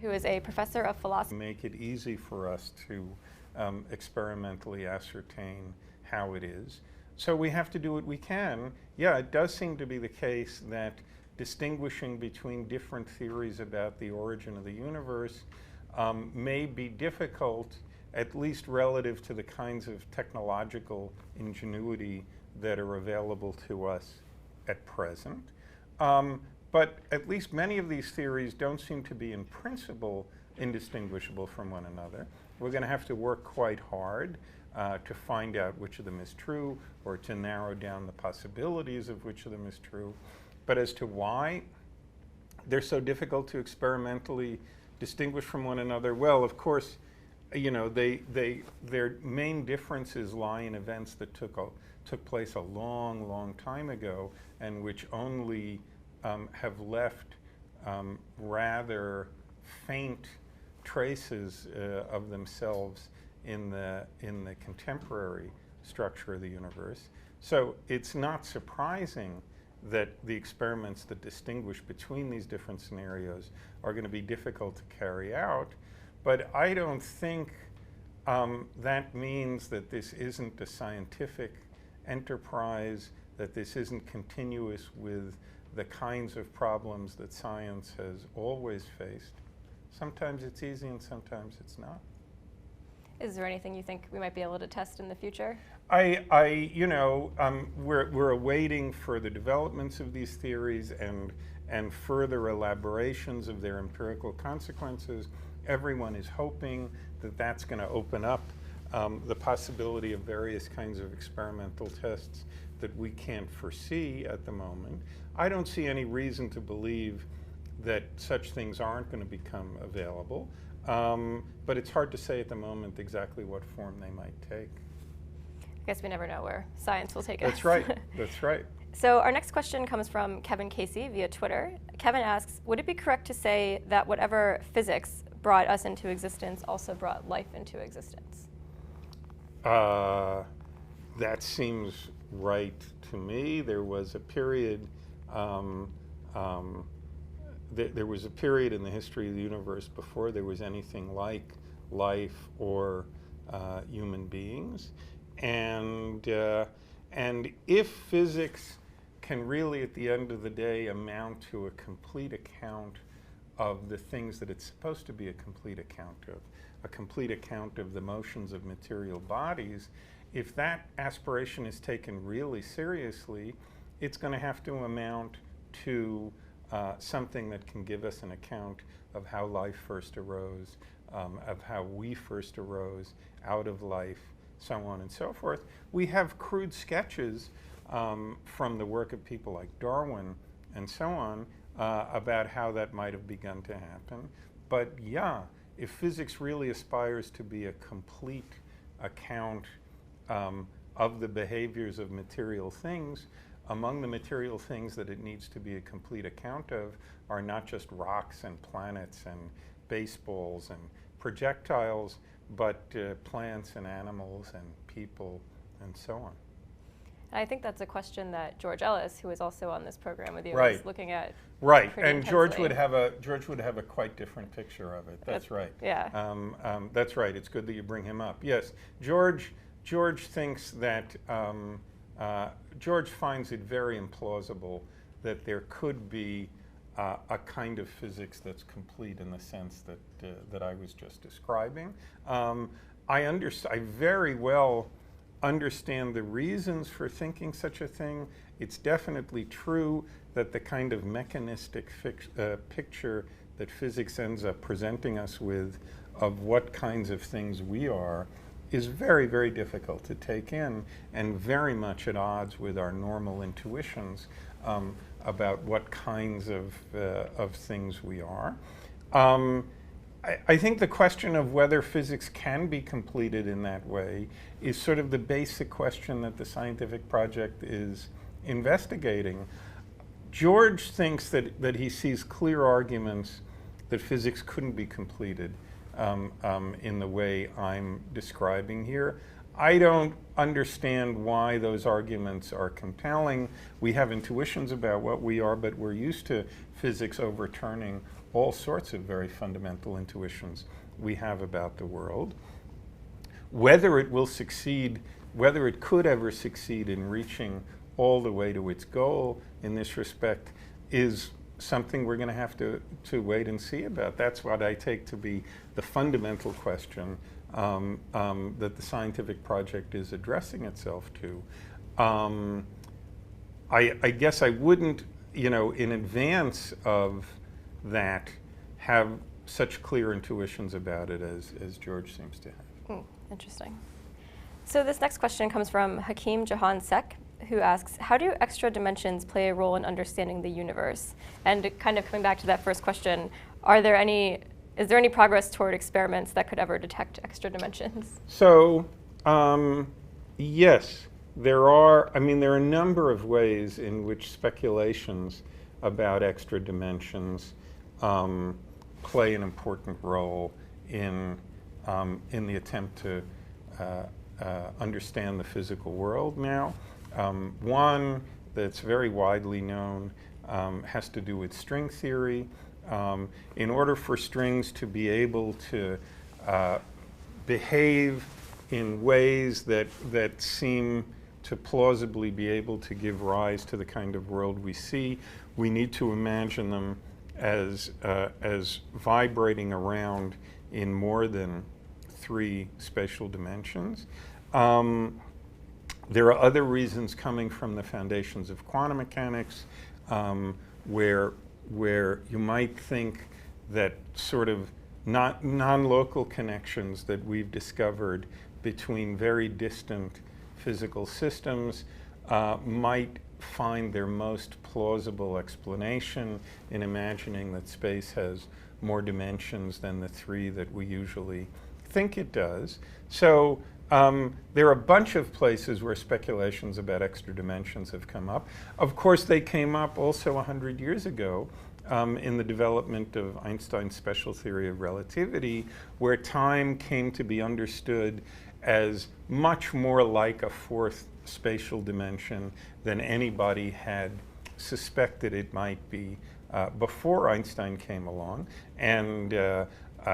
who is a professor of philosophy. Make it easy for us to experimentally ascertain how it is. So we have to do what we can. Yeah, it does seem to be the case that distinguishing between different theories about the origin of the universe may be difficult, at least relative to the kinds of technological ingenuity that are available to us at present. But at least many of these theories don't seem to be in principle indistinguishable from one another. We're going to have to work quite hard to find out which of them is true, or to narrow down the possibilities of which of them is true. But as to why they're so difficult to experimentally distinguish from one another, well, of course, you know, their main differences lie in events that took place a long, long time ago, and which only have left rather faint traces of themselves in the contemporary structure of the universe. So it's not surprising that the experiments that distinguish between these different scenarios are going to be difficult to carry out. But I don't think that means that this isn't a scientific enterprise, that this isn't continuous with the kinds of problems that science has always faced. Sometimes it's easy and sometimes it's not. Is there anything you think we might be able to test in the future? You know, we're awaiting further developments of these theories and further elaborations of their empirical consequences. Everyone is hoping that that's going to open up the possibility of various kinds of experimental tests that we can't foresee at the moment. I don't see any reason to believe that such things aren't going to become available, but it's hard to say at the moment exactly what form they might take. I guess we never know where science will take us. That's right. That's right. So our next question comes from Kevin Casey via Twitter. Kevin asks, would it be correct to say that whatever physics brought us into existence also brought life into existence? That seems right to me. There was a period there was a period in the history of the universe before there was anything like life or human beings. And if physics can really, at the end of the day, amount to a complete account of the things that it's supposed to be a complete account of the motions of material bodies, if that aspiration is taken really seriously, it's going to have to amount to something that can give us an account of how life first arose, of how we first arose out of life, so on and so forth. We have crude sketches from the work of people like Darwin and so on about how that might have begun to happen. But yeah, if physics really aspires to be a complete account of the behaviors of material things, among the material things that it needs to be a complete account of are not just rocks and planets and baseballs and projectiles, but plants and animals and people and so on. I think that's a question that George Ellis, who is also on this program with you, right. is looking at. Right, and intensely. George would have a quite different picture of it. That's right. Yeah. That's right. It's good that you bring him up. Yes, George thinks that George finds it very implausible that there could be a kind of physics that's complete in the sense that I was just describing. I very well understand the reasons for thinking such a thing. It's definitely true that the kind of mechanistic picture that physics ends up presenting us with of what kinds of things we are is very, very difficult to take in and very much at odds with our normal intuitions about what kinds of things we are. I think the question of whether physics can be completed in that way is sort of the basic question that the scientific project is investigating. George thinks that he sees clear arguments that physics couldn't be completed in the way I'm describing here. I don't understand why those arguments are compelling. We have intuitions about what we are, but we're used to physics overturning all sorts of very fundamental intuitions we have about the world. Whether it will succeed, whether it could ever succeed in reaching all the way to its goal in this respect is something we're going to have to wait and see about. That's what I take to be the fundamental question that the scientific project is addressing itself to. I guess I wouldn't, in advance of that, have such clear intuitions about it as George seems to have. Interesting. So this next question comes from Hakeem Jahan Sek, who asks, how do extra dimensions play a role in understanding the universe? And kind of coming back to that first question, is there any progress toward experiments that could ever detect extra dimensions? So, yes, there are a number of ways in which speculations about extra dimensions play an important role in the attempt to understand the physical world now. One that's very widely known has to do with string theory. In order for strings to be able to behave in ways that seem to plausibly be able to give rise to the kind of world we see, we need to imagine them as vibrating around in more than 3 spatial dimensions. There are other reasons coming from the foundations of quantum mechanics where you might think that sort of non-local connections that we've discovered between very distant physical systems might find their most plausible explanation in imagining that space has more dimensions than the 3 that we usually think it does. So there are a bunch of places where speculations about extra dimensions have come up. Of course, they came up also 100 years ago in the development of Einstein's special theory of relativity, where time came to be understood as much more like a 4th spatial dimension than anybody had suspected it might be before Einstein came along. And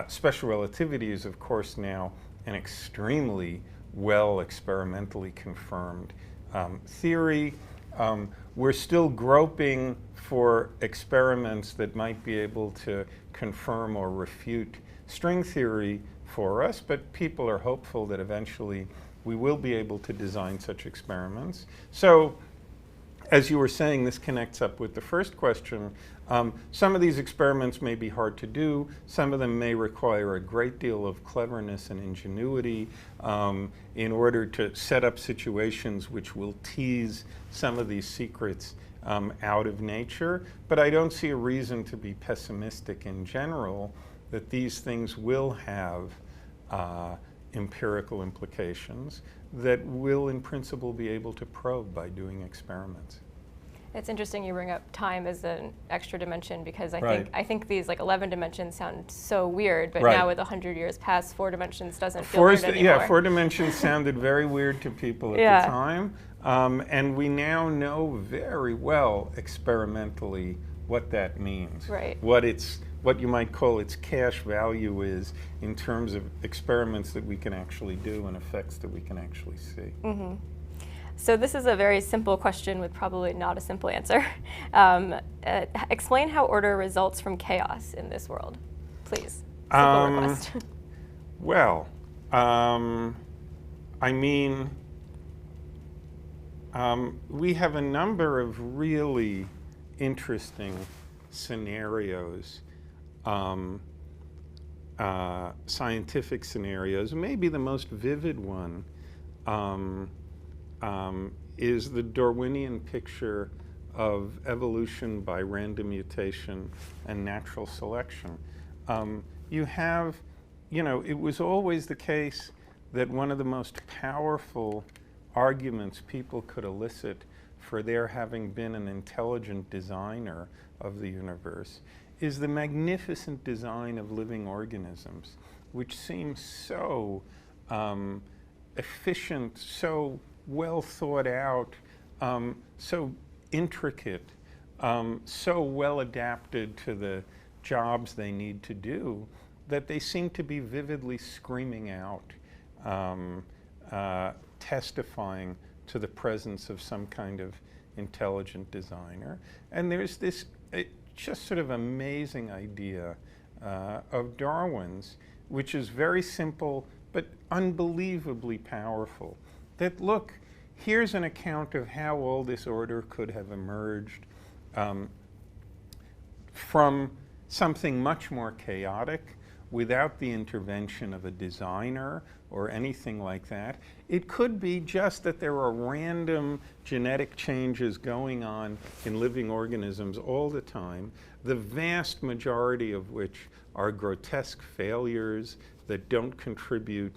special relativity is, of course, now an extremely well experimentally confirmed theory. We're still groping for experiments that might be able to confirm or refute string theory for us, but people are hopeful that eventually we will be able to design such experiments. So, as you were saying, this connects up with the first question. Some of these experiments may be hard to do. Some of them may require a great deal of cleverness and ingenuity in order to set up situations which will tease some of these secrets out of nature. But I don't see a reason to be pessimistic in general that these things will have empirical implications that we'll in principle be able to probe by doing experiments. It's interesting you bring up time as an extra dimension, because Right. I think these 11 dimensions sound so weird, but Right. now with 100 years past, 4 dimensions doesn't feel weird anymore. Yeah, 4 dimensions sounded very weird to people at the time, and we now know very well experimentally what that means. Right. What you might call its cash value is in terms of experiments that we can actually do and effects that we can actually see. Mm-hmm. So this is a very simple question with probably not a simple answer. Explain how order results from chaos in this world, please. Simple request. Well, we have a number of really interesting scenarios, scientific scenarios. Maybe the most vivid one is the Darwinian picture of evolution by random mutation and natural selection. It was always the case that one of the most powerful arguments people could elicit for there having been an intelligent designer of the universe is the magnificent design of living organisms, which seems so efficient, so well thought out, so intricate, so well adapted to the jobs they need to do, that they seem to be vividly screaming out, testifying to the presence of some kind of intelligent designer. And there's this just sort of amazing idea of Darwin's, which is very simple but unbelievably powerful, that look, here's an account of how all this order could have emerged from something much more chaotic without the intervention of a designer or anything like that. It could be just that there are random genetic changes going on in living organisms all the time, the vast majority of which are grotesque failures that don't contribute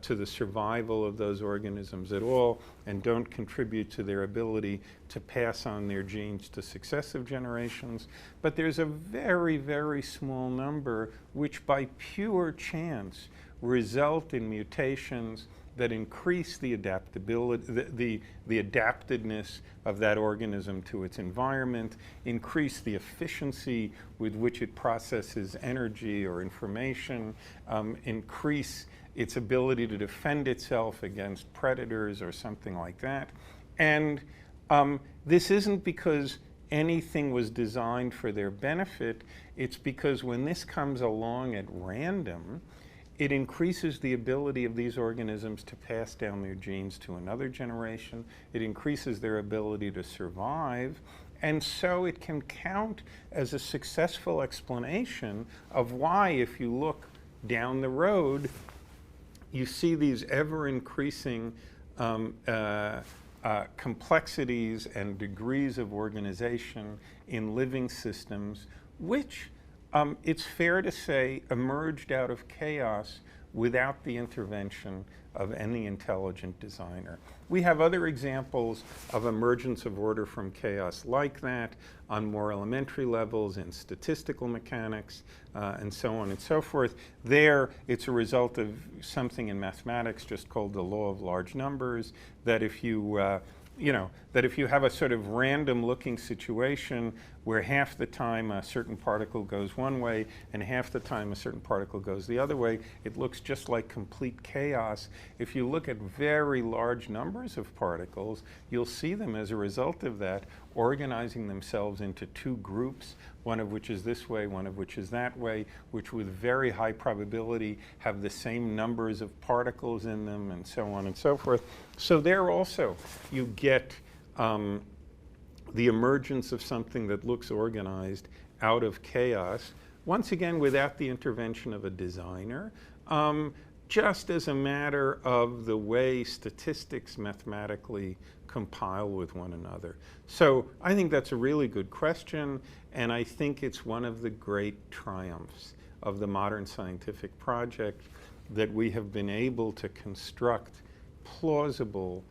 to the survival of those organisms at all and don't contribute to their ability to pass on their genes to successive generations. But there's a very, very small number which by pure chance result in mutations that increase the adaptability, the adaptedness of that organism to its environment, increase the efficiency with which it processes energy or information, increase its ability to defend itself against predators or something like that. And this isn't because anything was designed for their benefit. It's because when this comes along at random, it increases the ability of these organisms to pass down their genes to another generation. It increases their ability to survive. And so it can count as a successful explanation of why, if you look down the road, you see these ever-increasing complexities and degrees of organization in living systems, which it's fair to say emerged out of chaos without the intervention of any intelligent designer. We have other examples of emergence of order from chaos like that on more elementary levels in statistical mechanics and so on and so forth. There, it's a result of something in mathematics just called the law of large numbers, that if you that if you have a sort of random looking situation where half the time a certain particle goes one way and half the time a certain particle goes the other way, it looks just like complete chaos. If you look at very large numbers of particles, you'll see them as a result of that organizing themselves into two groups, one of which is this way, one of which is that way, which with very high probability have the same numbers of particles in them and so on and so forth. So there also you get the emergence of something that looks organized out of chaos, once again without the intervention of a designer, just as a matter of the way statistics mathematically compile with one another. So I think that's a really good question, and I think it's one of the great triumphs of the modern scientific project that we have been able to construct plausible,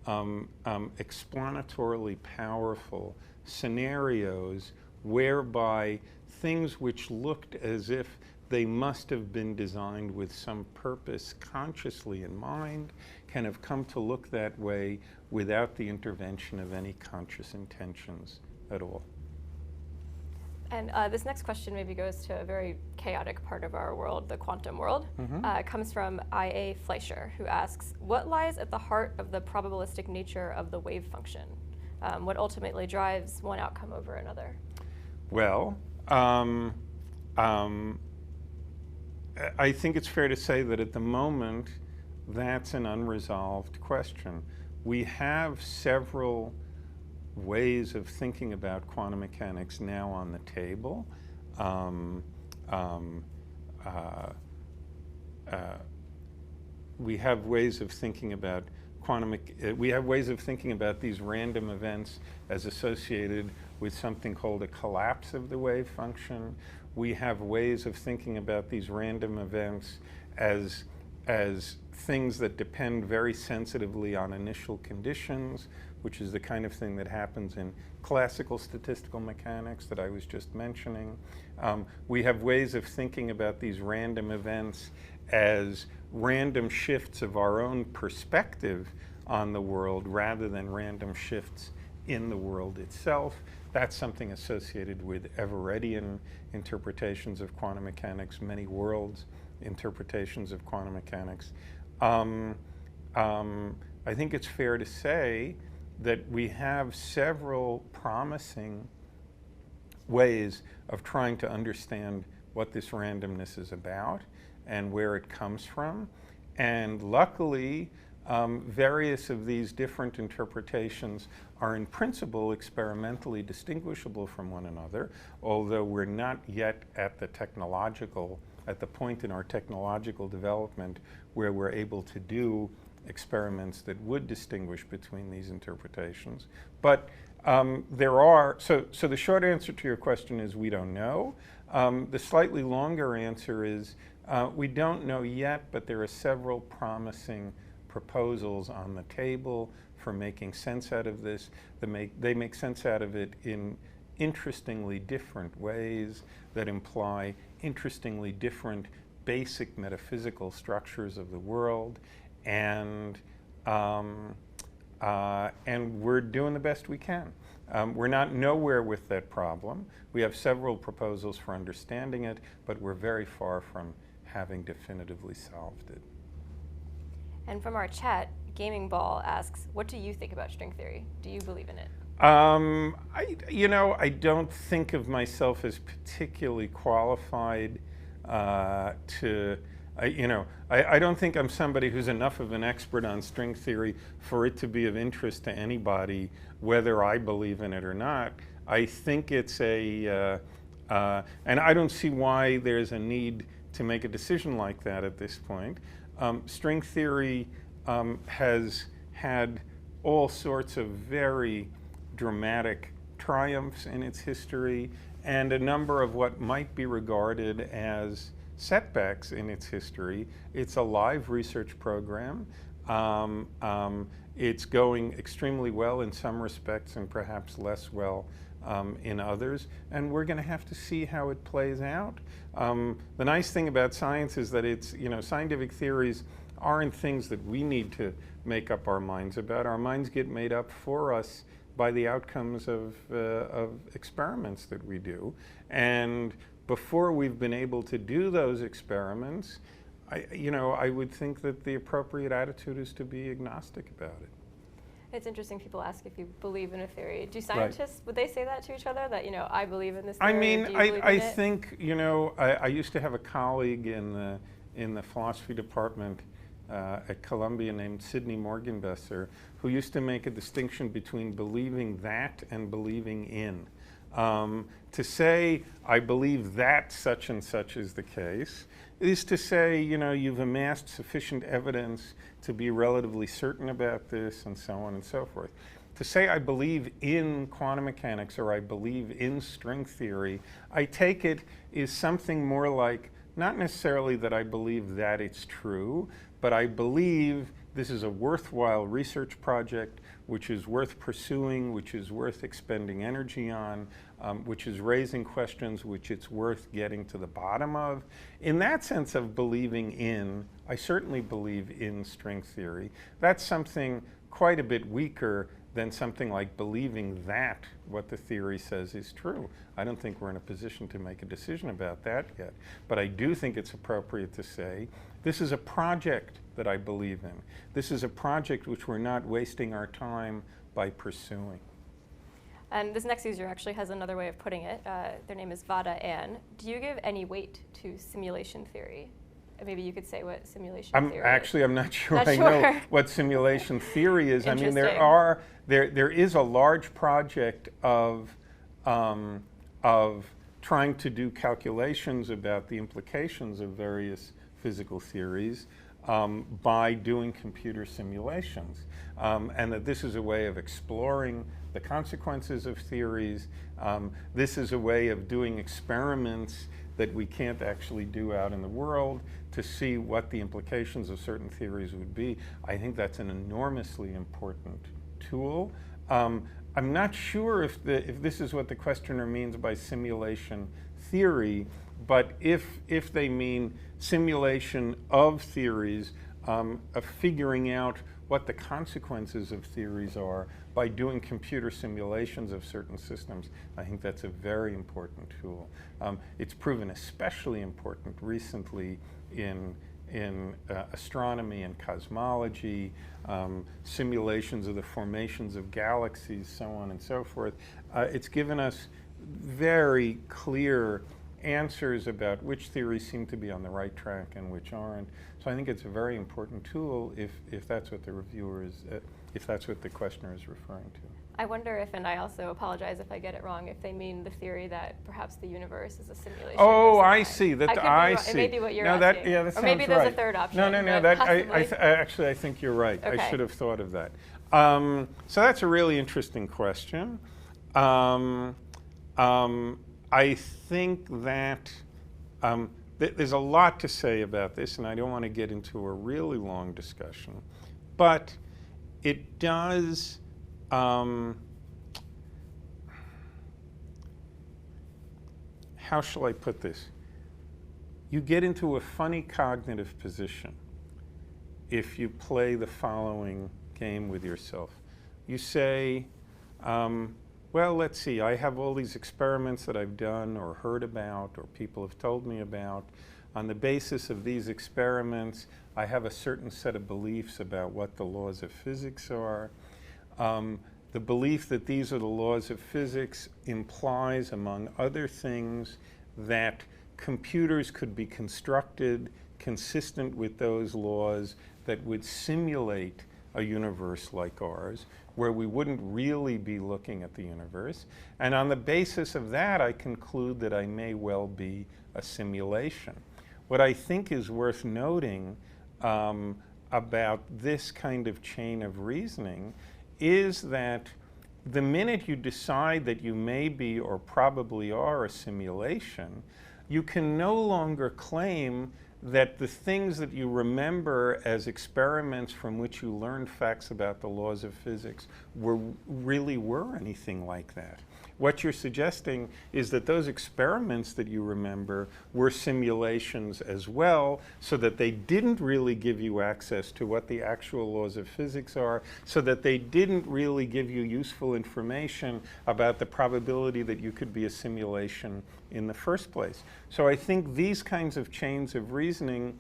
explanatorily powerful scenarios whereby things which looked as if they must have been designed with some purpose consciously in mind can have come to look that way without the intervention of any conscious intentions at all. And this next question maybe goes to a very chaotic part of our world, the quantum world. It comes from I.A. Fleischer, who asks, what lies at the heart of the probabilistic nature of the wave function? What ultimately drives one outcome over another? Well, I think it's fair to say that at the moment, that's an unresolved question. We have several ways of thinking about quantum mechanics now on the table. We have ways of thinking about these random events as associated with something called a collapse of the wave function. We have ways of thinking about these random events as things that depend very sensitively on initial conditions, which is the kind of thing that happens in classical statistical mechanics that I was just mentioning. We have ways of thinking about these random events as random shifts of our own perspective on the world rather than random shifts in the world itself. That's something associated with Everettian interpretations of quantum mechanics, many worlds interpretations of quantum mechanics. I think it's fair to say that we have several promising ways of trying to understand what this randomness is about and where it comes from. And luckily, various of these different interpretations are in principle experimentally distinguishable from one another, although we're not yet at the point in our technological development where we're able to do experiments that would distinguish between these interpretations. But there are, so the short answer to your question is we don't know. The slightly longer answer is we don't know yet, but there are several promising proposals on the table for making sense out of this. They make sense out of it in interestingly different ways that imply interestingly different basic metaphysical structures of the world, and we're doing the best we can. We're not nowhere with that problem. We have several proposals for understanding it, but we're very far from having definitively solved it. And from our chat, Gaming Ball asks, what do you think about string theory? Do you believe in it? I don't think of myself as particularly qualified I don't think I'm somebody who's enough of an expert on string theory for it to be of interest to anybody, whether I believe in it or not. I think it's and I don't see why there's a need to make a decision like that at this point. String theory has had all sorts of very dramatic triumphs in its history and a number of what might be regarded as setbacks in its history. It's a live research program. It's going extremely well in some respects and perhaps less well in others, and we're going to have to see how it plays out. The nice thing about science is that it's, scientific theories aren't things that we need to make up our minds about. Our minds get made up for us by the outcomes of experiments that we do. And before we've been able to do those experiments, I would think that the appropriate attitude is to be agnostic about it. It's interesting people ask if you believe in a theory. Do scientists, would they say that to each other, that, I believe in this theory? I mean, do you believe in I it? think, I used to have a colleague in the philosophy department at Columbia named Sidney Morgenbesser, who used to make a distinction between believing that and believing in. To say, I believe that such and such is the case, is to say, you've amassed sufficient evidence to be relatively certain about this, and so on and so forth. To say I believe in quantum mechanics or I believe in string theory, I take it is something more like, not necessarily that I believe that it's true, but I believe this is a worthwhile research project, which is worth pursuing, which is worth expending energy on, which is raising questions which it's worth getting to the bottom of. In that sense of believing in, I certainly believe in string theory. That's something quite a bit weaker than something like believing that what the theory says is true. I don't think we're in a position to make a decision about that yet. But I do think it's appropriate to say, this is a project that I believe in. This is a project which we're not wasting our time by pursuing. And this next user actually has another way of putting it. Their name is Vada Ann. Do you give any weight to simulation theory? Maybe you could say what simulation theory is. I'm not sure I know what simulation theory is. I mean, there is a large project of trying to do calculations about the implications of various physical theories by doing computer simulations, and that this is a way of exploring the consequences of theories. This is a way of doing experiments that we can't actually do out in the world to see what the implications of certain theories would be. I think that's an enormously important tool. I'm not sure if this is what the questioner means by simulation theory. But if they mean simulation of theories, of figuring out what the consequences of theories are by doing computer simulations of certain systems, I think that's a very important tool. It's proven especially important recently in astronomy and cosmology, simulations of the formations of galaxies, so on and so forth. It's given us very clear answers about which theories seem to be on the right track and which aren't. So I think it's a very important tool if that's what the reviewer is, if that's what the questioner is referring to. I wonder if, and I also apologize if I get it wrong, if they mean the theory that perhaps the universe is a simulation. Oh, I see. I see. It may be what you're no, asking. Yeah, that sounds or maybe there's right. a third option. No. Actually, I think you're right. Okay. I should have thought of that. So that's a really interesting question. I think that there's a lot to say about this, and I don't want to get into a really long discussion, but it does. How shall I put this? You get into a funny cognitive position if you play the following game with yourself. You say, well, let's see, I have all these experiments that I've done or heard about or people have told me about. On the basis of these experiments, I have a certain set of beliefs about what the laws of physics are. The belief that these are the laws of physics implies, among other things, that computers could be constructed consistent with those laws that would simulate a universe like ours, where we wouldn't really be looking at the universe. And on the basis of that, I conclude that I may well be a simulation. What I think is worth noting about this kind of chain of reasoning is that the minute you decide that you may be or probably are a simulation, you can no longer claim that the things that you remember as experiments from which you learned facts about the laws of physics really were anything like that. What you're suggesting is that those experiments that you remember were simulations as well, so that they didn't really give you access to what the actual laws of physics are, so that they didn't really give you useful information about the probability that you could be a simulation in the first place. So I think these kinds of chains of reasoning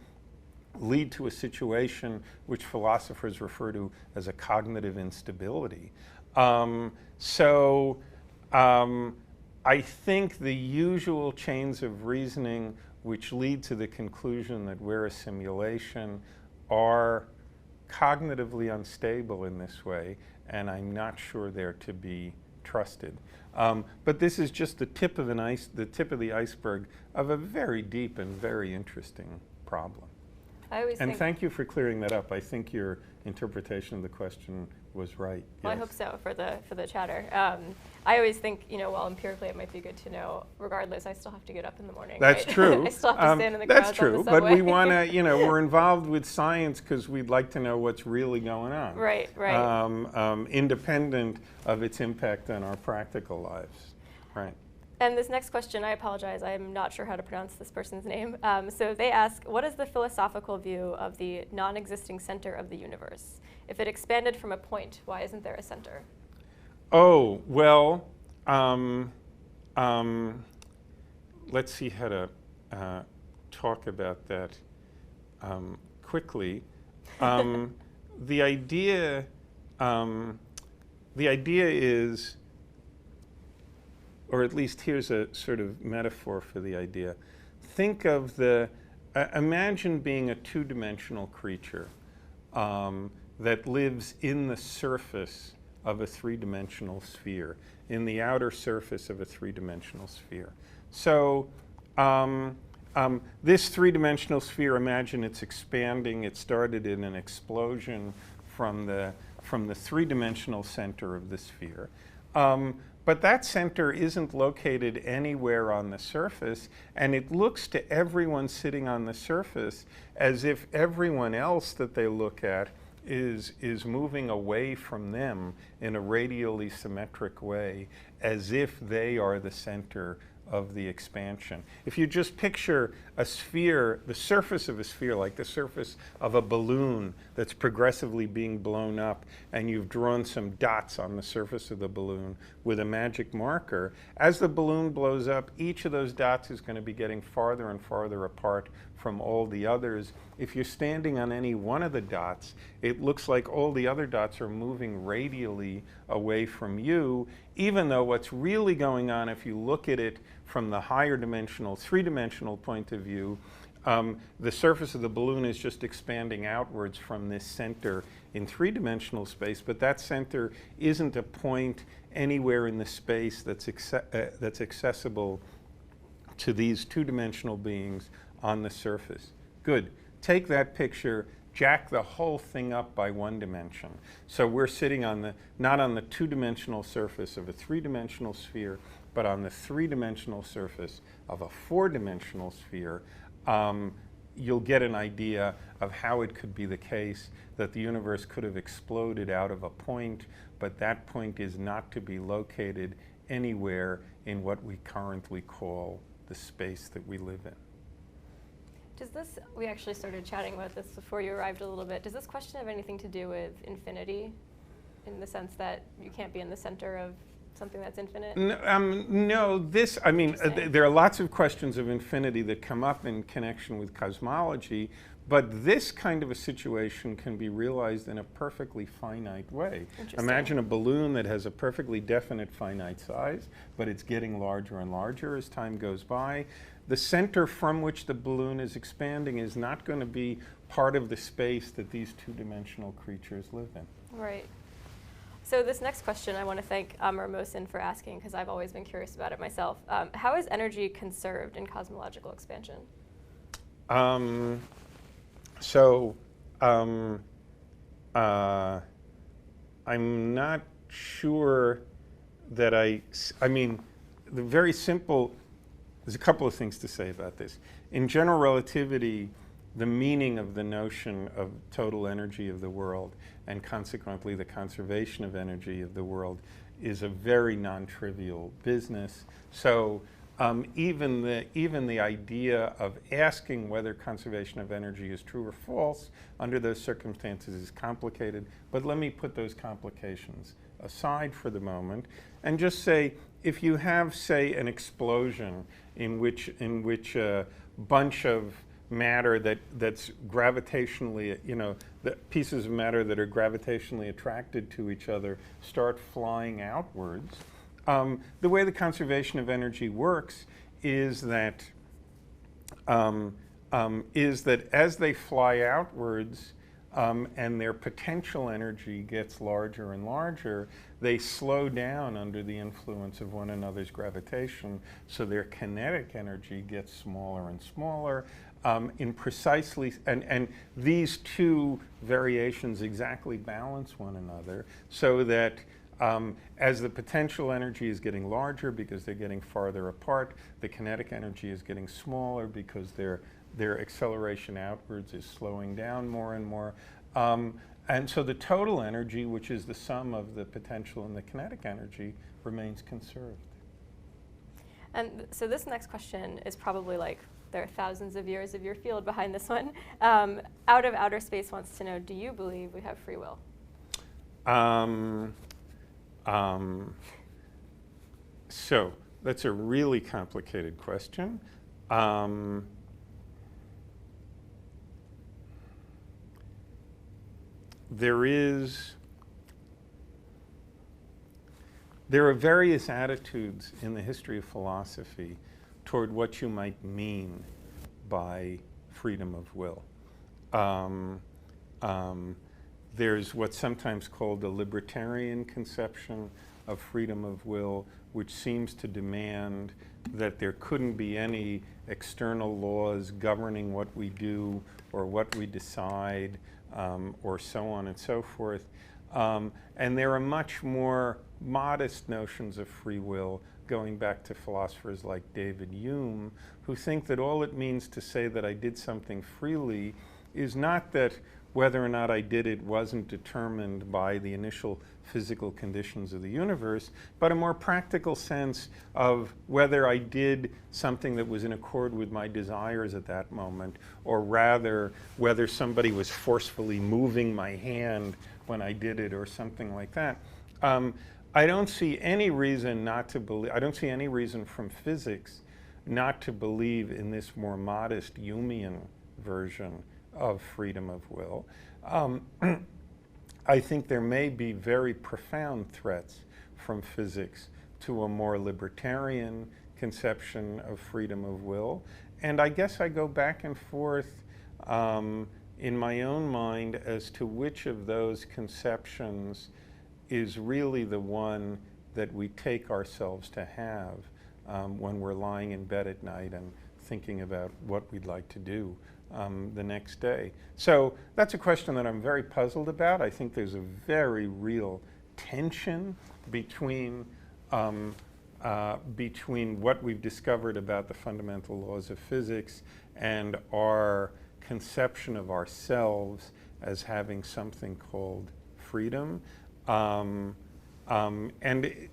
lead to a situation which philosophers refer to as a cognitive instability. I think the usual chains of reasoning which lead to the conclusion that we're a simulation are cognitively unstable in this way, and I'm not sure they're to be trusted. But this is just the tip of the iceberg of a very deep and very interesting problem. And thank you for clearing that up. I think your interpretation of the question was right. Well, yes. I hope so for the chatter. I always think, while empirically it might be good to know, regardless, I still have to get up in the morning. That's right? true. I still have to stand in the crowds. That's true, on the subway. but we want to, we're involved with science because we'd like to know what's really going on. Right. Independent of its impact on our practical lives. Right. And this next question, I apologize, I'm not sure how to pronounce this person's name. So they ask, what is the philosophical view of the non-existing center of the universe? If it expanded from a point, why isn't there a center? Oh, well, let's see how to talk about that quickly. The idea is, or at least here's a sort of metaphor for the idea. Think of imagine being a two-dimensional creature that lives in the surface of a three-dimensional sphere, in the outer surface of a three-dimensional sphere. So this three-dimensional sphere, imagine it's expanding. It started in an explosion from the three-dimensional center of the sphere. But that center isn't located anywhere on the surface, and it looks to everyone sitting on the surface as if everyone else that they look at is moving away from them in a radially symmetric way, as if they are the center of the expansion. If you just picture a sphere, the surface of a sphere, like the surface of a balloon that's progressively being blown up, and you've drawn some dots on the surface of the balloon with a magic marker, as the balloon blows up, each of those dots is going to be getting farther and farther apart from all the others. If you're standing on any one of the dots, it looks like all the other dots are moving radially away from you, even though what's really going on, if you look at it from the higher dimensional, three-dimensional point of view, the surface of the balloon is just expanding outwards from this center in three-dimensional space, but that center isn't a point anywhere in the space that's accessible to these two-dimensional beings on the surface. Good. Take that picture, jack the whole thing up by one dimension. So we're sitting on not on the two-dimensional surface of a three-dimensional sphere, but on the three-dimensional surface of a four-dimensional sphere. You'll get an idea of how it could be the case that the universe could have exploded out of a point, but that point is not to be located anywhere in what we currently call the space that we live in. Does this, we actually started chatting about this before you arrived a little bit, does this question have anything to do with infinity, in the sense that you can't be in the center of something that's infinite? No, this, I mean, there are lots of questions of infinity that come up in connection with cosmology, but this kind of a situation can be realized in a perfectly finite way. Imagine a balloon that has a perfectly definite finite size, but it's getting larger and larger as time goes by. The center from which the balloon is expanding is not going to be part of the space that these two-dimensional creatures live in. Right. So this next question I want to thank Amr Mohsin for asking, because I've always been curious about it myself. How is energy conserved in cosmological expansion? I'm not sure that I mean, the very simple, there's a couple of things to say about this. In general relativity, the meaning of the notion of total energy of the world, and consequently the conservation of energy of the world, is a very non-trivial business. So even the idea of asking whether conservation of energy is true or false under those circumstances is complicated. But let me put those complications aside for the moment and just say, if you have, say, an explosion in which a bunch of matter that's gravitationally, the pieces of matter that are gravitationally attracted to each other start flying outwards, the way the conservation of energy works is that as they fly outwards and their potential energy gets larger and larger, they slow down under the influence of one another's gravitation, so their kinetic energy gets smaller and smaller. And these two variations exactly balance one another, so that as the potential energy is getting larger because they're getting farther apart, the kinetic energy is getting smaller because their acceleration outwards is slowing down more and more. And so the total energy, which is the sum of the potential and the kinetic energy, remains conserved. And so this next question is probably like, there are thousands of years of your field behind this one. Out of Outer Space wants to know, do you believe we have free will? So that's a really complicated question. There are various attitudes in the history of philosophy toward what you might mean by freedom of will. There's what's sometimes called the libertarian conception of freedom of will, which seems to demand that there couldn't be any external laws governing what we do or what we decide, or so on and so forth. And there are much more modest notions of free will, going back to philosophers like David Hume, who think that all it means to say that I did something freely is not that whether or not I did it wasn't determined by the initial physical conditions of the universe, but a more practical sense of whether I did something that was in accord with my desires at that moment, or rather whether somebody was forcefully moving my hand when I did it or something like that. I don't see any reason not to believe, I don't see any reason from physics not to believe in this more modest Humean version of freedom of will. I think there may be very profound threats from physics to a more libertarian conception of freedom of will. And I guess I go back and forth in my own mind as to which of those conceptions is really the one that we take ourselves to have when we're lying in bed at night and thinking about what we'd like to do the next day. So that's a question that I'm very puzzled about. I think there's a very real tension between what we've discovered about the fundamental laws of physics and our conception of ourselves as having something called freedom. And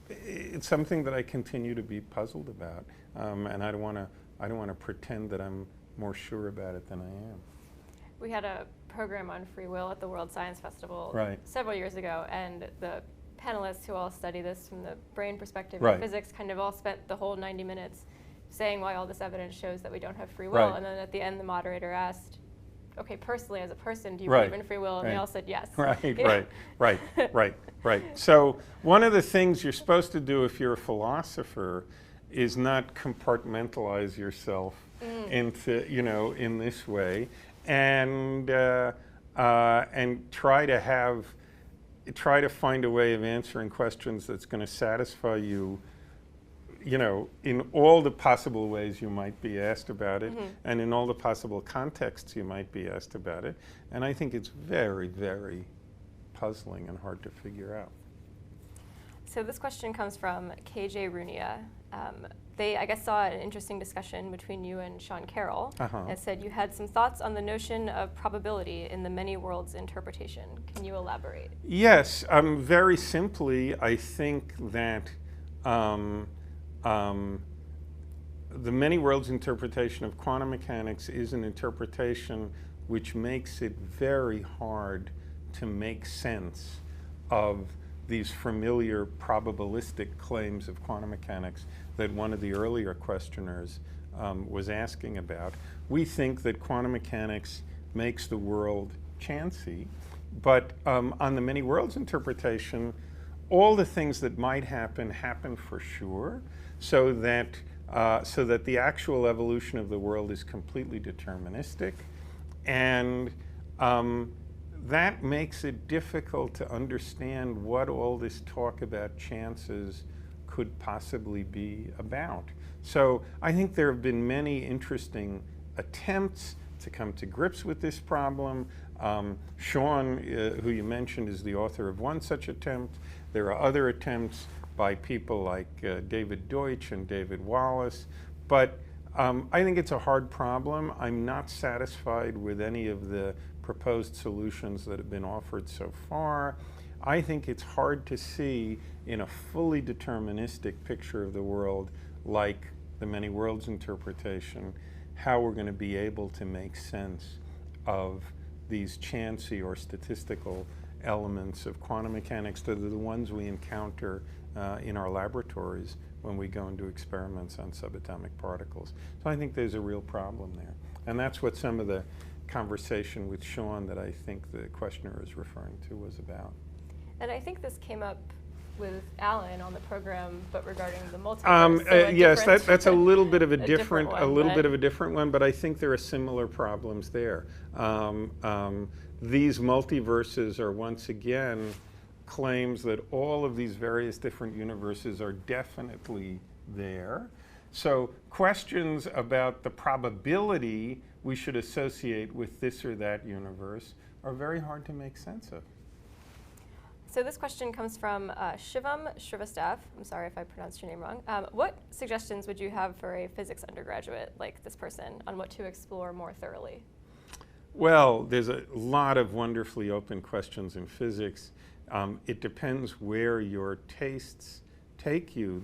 it's something that I continue to be puzzled about, and I don't want to pretend that I'm more sure about it than I am. We had a program on free will at the World Science Festival several years ago, and the panelists who all study this from the brain perspective in physics kind of all spent the whole 90 minutes saying why all this evidence shows that we don't have free will, and then at the end the moderator asked, okay, personally as a person, do you believe in free will? And they all said yes. Right. So one of the things you're supposed to do if you're a philosopher is not compartmentalize yourself into, in this way, and try to find a way of answering questions that's going to satisfy you, in all the possible ways you might be asked about it, and in all the possible contexts you might be asked about it. And I think it's very, very puzzling and hard to figure out. So this question comes from KJ Runia. They, I guess, saw an interesting discussion between you and Sean Carroll, and said you had some thoughts on the notion of probability in the many worlds interpretation. Can you elaborate? Yes, very simply, I think that the many worlds interpretation of quantum mechanics is an interpretation which makes it very hard to make sense of these familiar probabilistic claims of quantum mechanics that one of the earlier questioners was asking about. We think that quantum mechanics makes the world chancy, but on the many worlds interpretation, all the things that might happen for sure, so that the actual evolution of the world is completely deterministic, and that makes it difficult to understand what all this talk about chances could possibly be about. So I think there have been many interesting attempts to come to grips with this problem. Sean, who you mentioned, is the author of one such attempt. There are other attempts by people like David Deutsch and David Wallace. But I think it's a hard problem. I'm not satisfied with any of the proposed solutions that have been offered so far. I think it's hard to see in a fully deterministic picture of the world, like the many worlds interpretation, how we're going to be able to make sense of these chancy or statistical elements of quantum mechanics that are the ones we encounter in our laboratories when we go and do experiments on subatomic particles. So I think there's a real problem there. And that's what some of the conversation with Sean that I think the questioner is referring to was about. And I think this came up with Alan on the program, but regarding the multiverse. Yes, that's a little bit of a different one, but I think there are similar problems there. These multiverses are once again claims that all of these various different universes are definitely there. So questions about the probability we should associate with this or that universe are very hard to make sense of. So this question comes from Shivam Shrivastava. I'm sorry if I pronounced your name wrong. What suggestions would you have for a physics undergraduate like this person on what to explore more thoroughly? Well, there's a lot of wonderfully open questions in physics. It depends where your tastes take you.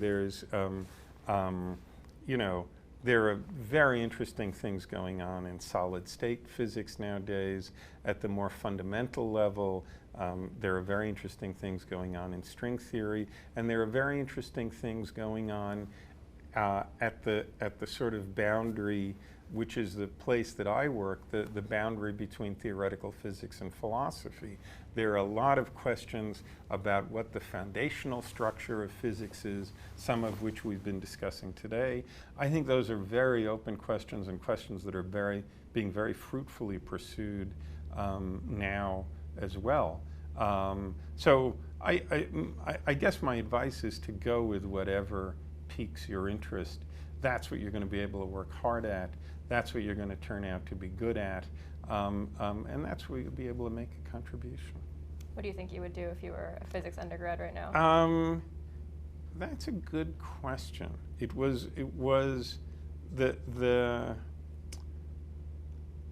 You know, there are very interesting things going on in solid state physics nowadays at the more fundamental level. There are very interesting things going on in string theory, and there are very interesting things going on at the sort of boundary, which is the place that I work, the boundary between theoretical physics and philosophy. There are a lot of questions about what the foundational structure of physics is, some of which we've been discussing today. I think those are very open questions and questions that are being very fruitfully pursued now as well. So I guess my advice is to go with whatever piques your interest. That's what you're going to be able to work hard at. That's what you're going to turn out to be good at. And that's where you'll be able to make a contribution. What do you think you would do if you were a physics undergrad right now? That's a good question. It was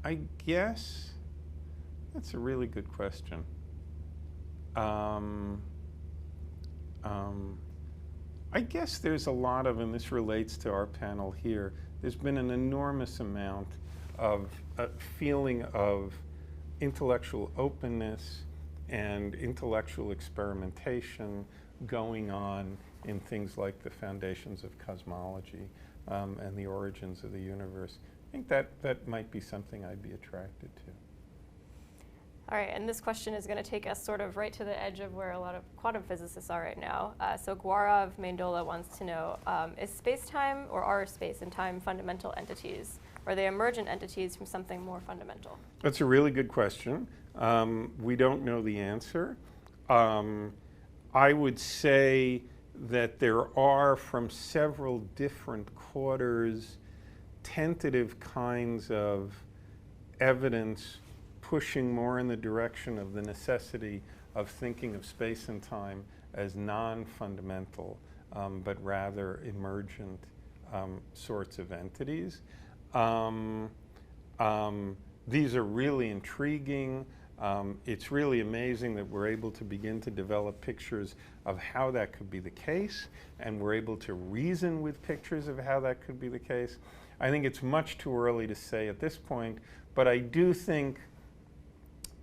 I guess that's a really good question. I guess there's a lot of, and this relates to our panel here, there's been an enormous amount of feeling of intellectual openness and intellectual experimentation going on in things like the foundations of cosmology and the origins of the universe. I think that might be something I'd be attracted to. All right, and this question is going to take us sort of right to the edge of where a lot of quantum physicists are right now. So Gaurav Mendola wants to know, is space-time or are space and time fundamental entities? Or are they emergent entities from something more fundamental? That's a really good question. We don't know the answer. I would say that there are, from several different quarters, tentative kinds of evidence pushing more in the direction of the necessity of thinking of space and time as non-fundamental, but rather emergent sorts of entities. These are really intriguing. It's really amazing that we're able to begin to develop pictures of how that could be the case, and we're able to reason with pictures of how that could be the case. I think it's much too early to say at this point, but I do think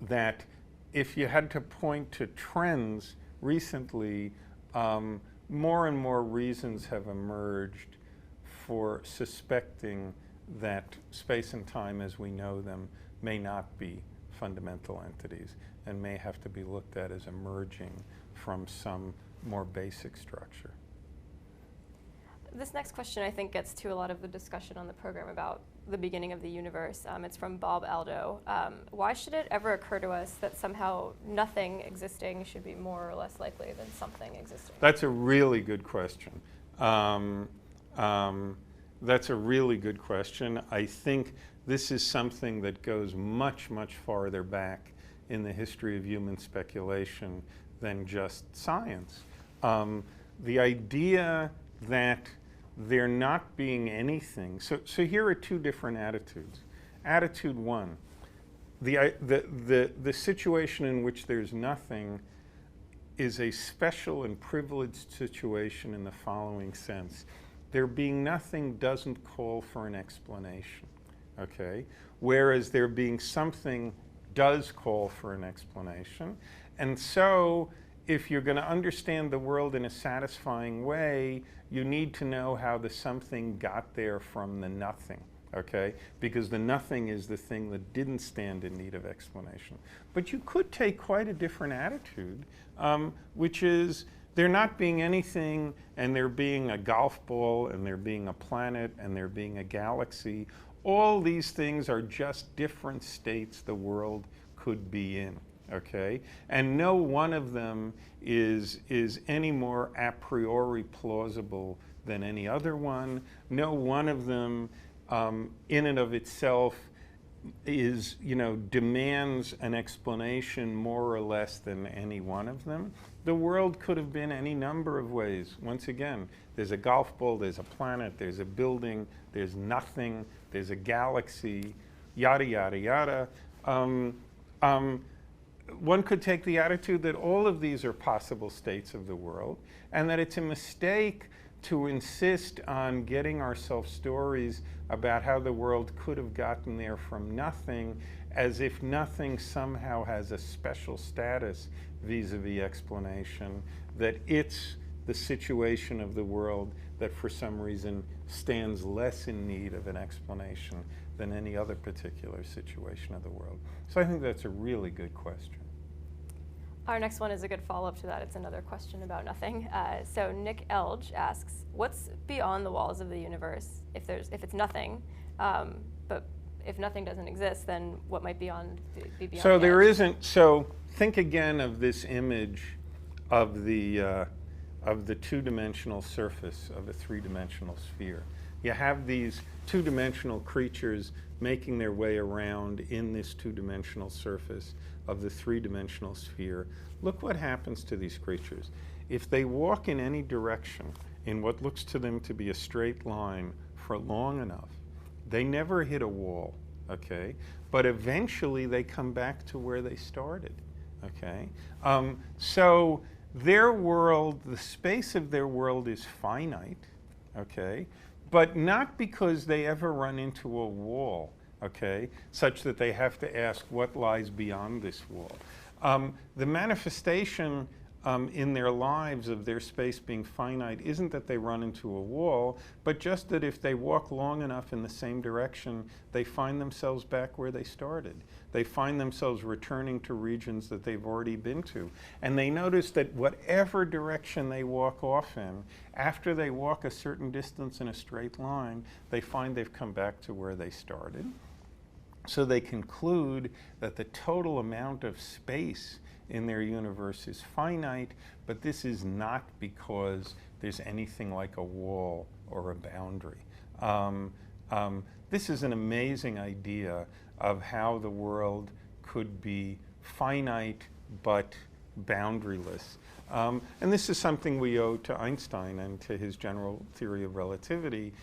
that if you had to point to trends recently, more and more reasons have emerged for suspecting that space and time as we know them may not be fundamental entities and may have to be looked at as emerging from some more basic structure. This next question, I think, gets to a lot of the discussion on the program about the beginning of the universe. It's from Bob Aldo. Why should it ever occur to us that somehow nothing existing should be more or less likely than something existing? That's a really good question. That's a really good question. I think this is something that goes much, much farther back in the history of human speculation than just science. The idea that there not being anything. So here are two different attitudes. Attitude one, the situation in which there's nothing is a special and privileged situation in the following sense. There being nothing doesn't call for an explanation, okay? Whereas there being something does call for an explanation. And so if you're going to understand the world in a satisfying way, you need to know how the something got there from the nothing, okay? Because the nothing is the thing that didn't stand in need of explanation. But you could take quite a different attitude, which is there not being anything and there being a golf ball and there being a planet and there being a galaxy. All these things are just different states the world could be in. Okay, and no one of them is any more a priori plausible than any other one. No one of them, in and of itself, is demands an explanation more or less than any one of them. The world could have been any number of ways. Once again, there's a golf ball, there's a planet, there's a building, there's nothing, there's a galaxy, yada yada yada. One could take the attitude that all of these are possible states of the world, and that it's a mistake to insist on getting ourselves stories about how the world could have gotten there from nothing, as if nothing somehow has a special status vis-a-vis explanation, that it's the situation of the world that for some reason stands less in need of an explanation than any other particular situation of the world. So I think that's a really good question. Our next one is a good follow-up to that. It's another question about nothing. So Nick Elge asks, what's beyond the walls of the universe if it's nothing? But if nothing doesn't exist, then what might be beyond so the there edge? isn't, so think again of this image of the two-dimensional surface of a three-dimensional sphere. You have these two-dimensional creatures making their way around in this two-dimensional surface of the three-dimensional sphere. Look what happens to these creatures. If they walk in any direction in what looks to them to be a straight line for long enough, they never hit a wall, okay? But eventually they come back to where they started, okay? So their world, the space of their world is finite, okay? But not because they ever run into a wall, okay, such that they have to ask what lies beyond this wall. The manifestation in their lives of their space being finite isn't that they run into a wall, but just that if they walk long enough in the same direction, they find themselves back where they started. They find themselves returning to regions that they've already been to. And they notice that whatever direction they walk off in, after they walk a certain distance in a straight line, they find they've come back to where they started. So they conclude that the total amount of space in their universe is finite, but this is not because there's anything like a wall or a boundary. This is an amazing idea of how the world could be finite but boundaryless. And this is something we owe to Einstein and to his general theory of relativity,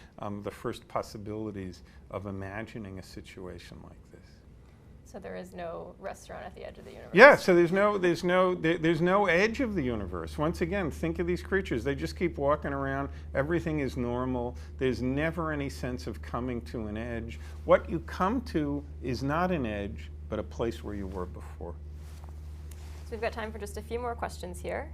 the first possibilities of imagining a situation like this. So there is no restaurant at the edge of the universe. Yeah, so there's no edge of the universe. Once again, think of these creatures. They just keep walking around. Everything is normal. There's never any sense of coming to an edge. What you come to is not an edge, but a place where you were before. So we've got time for just a few more questions here.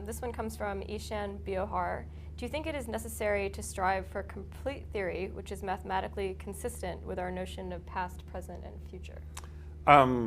This one comes from Ishan Biohar. Do you think it is necessary to strive for complete theory, which is mathematically consistent with our notion of past, present, and future? I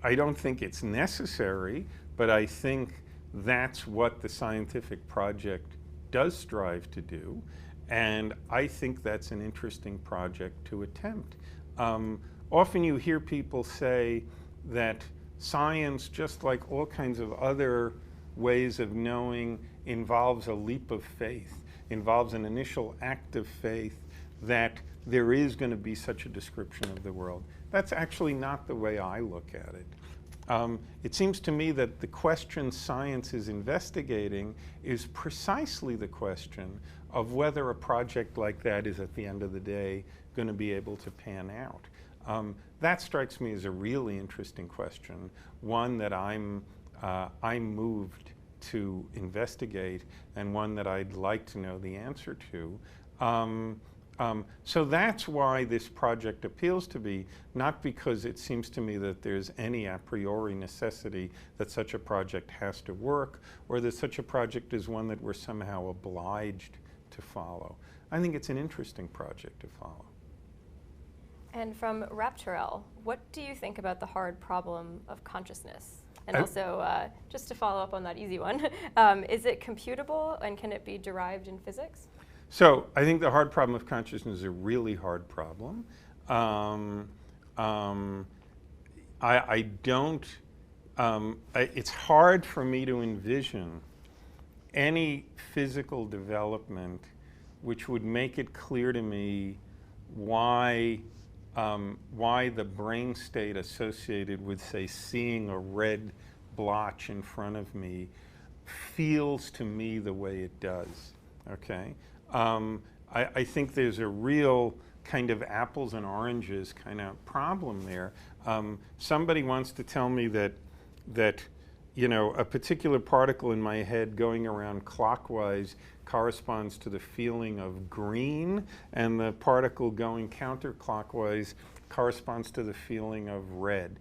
don't think it's necessary, but I think that's what the scientific project does strive to do, and I think that's an interesting project to attempt. Often you hear people say that science, just like all kinds of other ways of knowing, involves a leap of faith, involves an initial act of faith that there is going to be such a description of the world. That's actually not the way I look at it. It seems to me that the question science is investigating is precisely the question of whether a project like that is, at the end of the day, going to be able to pan out. That strikes me as a really interesting question, one that I'm moved to investigate, and one that I'd like to know the answer to. So that's why this project appeals to me, not because it seems to me that there's any a priori necessity that such a project has to work, or that such a project is one that we're somehow obliged to follow. I think it's an interesting project to follow. And from Rapturel, what do you think about the hard problem of consciousness? And also, just to follow up on that easy one, is it computable and can it be derived in physics? So I think the hard problem of consciousness is a really hard problem. It's hard for me to envision any physical development which would make it clear to me why the brain state associated with, say, seeing a red blotch in front of me feels to me the way it does, okay? I think there's a real kind of apples and oranges kind of problem there. Somebody wants to tell me that a particular particle in my head going around clockwise corresponds to the feeling of green, and the particle going counterclockwise corresponds to the feeling of red.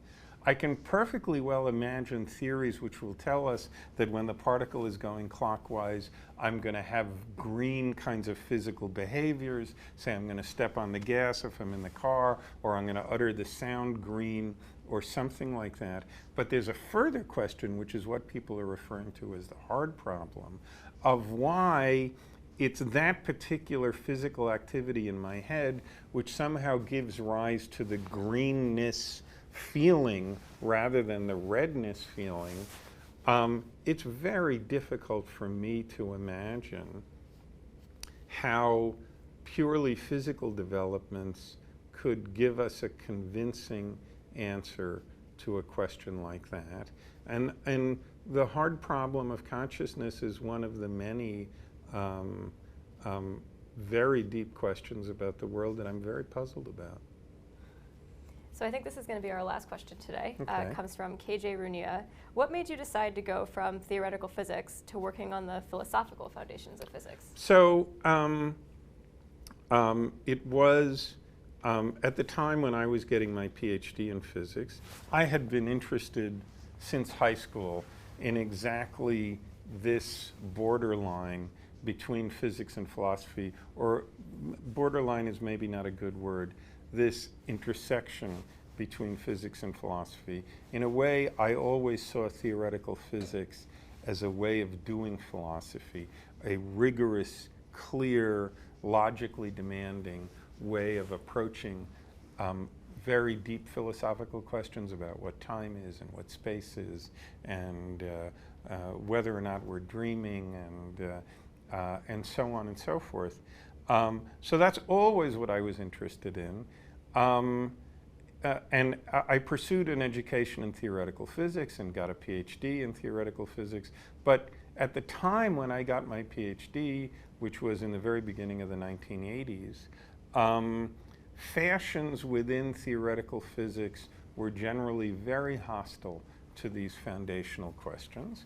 I can perfectly well imagine theories which will tell us that when the particle is going clockwise, I'm going to have green kinds of physical behaviors. Say I'm going to step on the gas if I'm in the car, or I'm going to utter the sound green, or something like that. But there's a further question, which is what people are referring to as the hard problem, of why it's that particular physical activity in my head which somehow gives rise to the greenness feeling rather than the redness feeling. It's very difficult for me to imagine how purely physical developments could give us a convincing answer to a question like that. And the hard problem of consciousness is one of the many very deep questions about the world that I'm very puzzled about. So I think this is going to be our last question today. Okay. It comes from KJ Runia. What made you decide to go from theoretical physics to working on the philosophical foundations of physics? So it was at the time when I was getting my PhD in physics, I had been interested since high school in exactly this borderline between physics and philosophy, or borderline is maybe not a good word, this intersection between physics and philosophy. In a way, I always saw theoretical physics as a way of doing philosophy, a rigorous, clear, logically demanding way of approaching very deep philosophical questions about what time is and what space is, and whether or not we're dreaming, and so on and so forth. So that's always what I was interested in. And I pursued an education in theoretical physics and got a PhD in theoretical physics. But at the time when I got my PhD, which was in the very beginning of the 1980s, fashions within theoretical physics were generally very hostile to these foundational questions.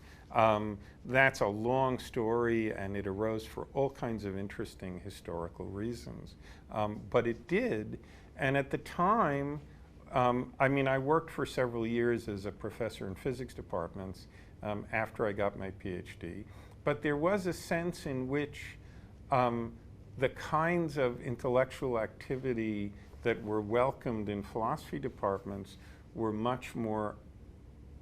That's a long story, and it arose for all kinds of interesting historical reasons. But it did, and at the time, I mean, I worked for several years as a professor in physics departments after I got my PhD, but there was a sense in which the kinds of intellectual activity that were welcomed in philosophy departments were much more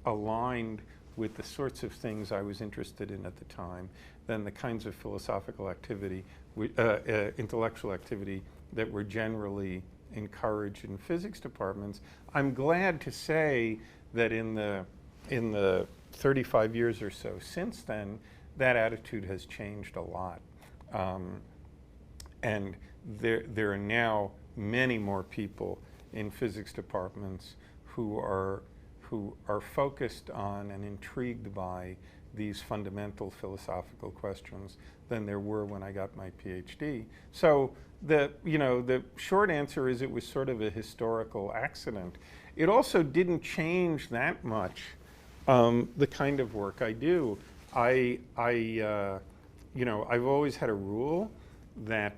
aligned with the sorts of things I was interested in at the time than the kinds of philosophical activity, intellectual activity that were generally encouraged in physics departments. I'm glad to say that in the 35 years or so since then, that attitude has changed a lot. And there are now many more people in physics departments who are focused on and intrigued by these fundamental philosophical questions than there were when I got my PhD. So the short answer is it was sort of a historical accident. It also didn't change that much the kind of work I do. I've always had a rule that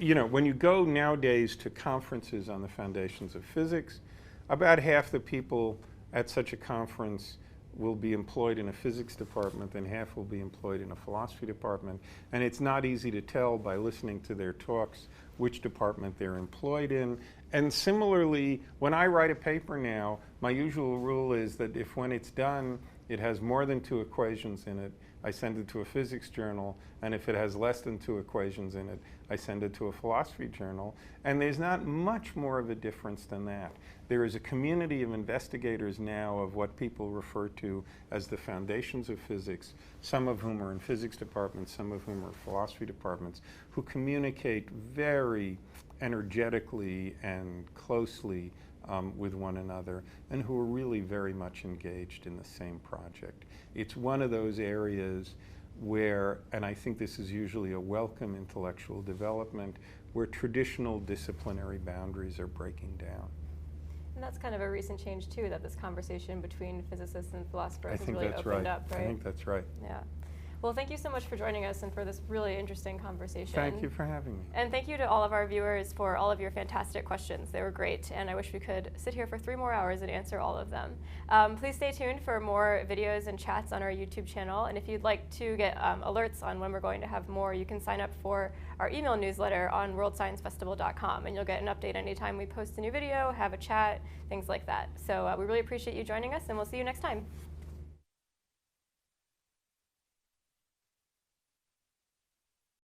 when you go nowadays to conferences on the foundations of physics, about half the people at such a conference will be employed in a physics department and half will be employed in a philosophy department. And it's not easy to tell by listening to their talks which department they're employed in. And similarly, when I write a paper now, my usual rule is that if when it's done, it has more than 2 equations in it, I send it to a physics journal, and if it has less than 2 equations in it, I send it to a philosophy journal. And there's not much more of a difference than that. There is a community of investigators now of what people refer to as the foundations of physics, some of whom are in physics departments, some of whom are philosophy departments, who communicate very energetically and closely with one another, and who are really very much engaged in the same project. It's one of those areas where, and I think this is usually a welcome intellectual development, where traditional disciplinary boundaries are breaking down. And that's kind of a recent change too, that this conversation between physicists and philosophers has really that's opened right. up, right? I think that's right. Yeah. Well, thank you so much for joining us and for this really interesting conversation. Thank you for having me. And thank you to all of our viewers for all of your fantastic questions. They were great, and I wish we could sit here for 3 more hours and answer all of them. Please stay tuned for more videos and chats on our YouTube channel, and if you'd like to get alerts on when we're going to have more, you can sign up for our email newsletter on worldsciencefestival.com, and you'll get an update anytime we post a new video, have a chat, things like that. So we really appreciate you joining us, and we'll see you next time.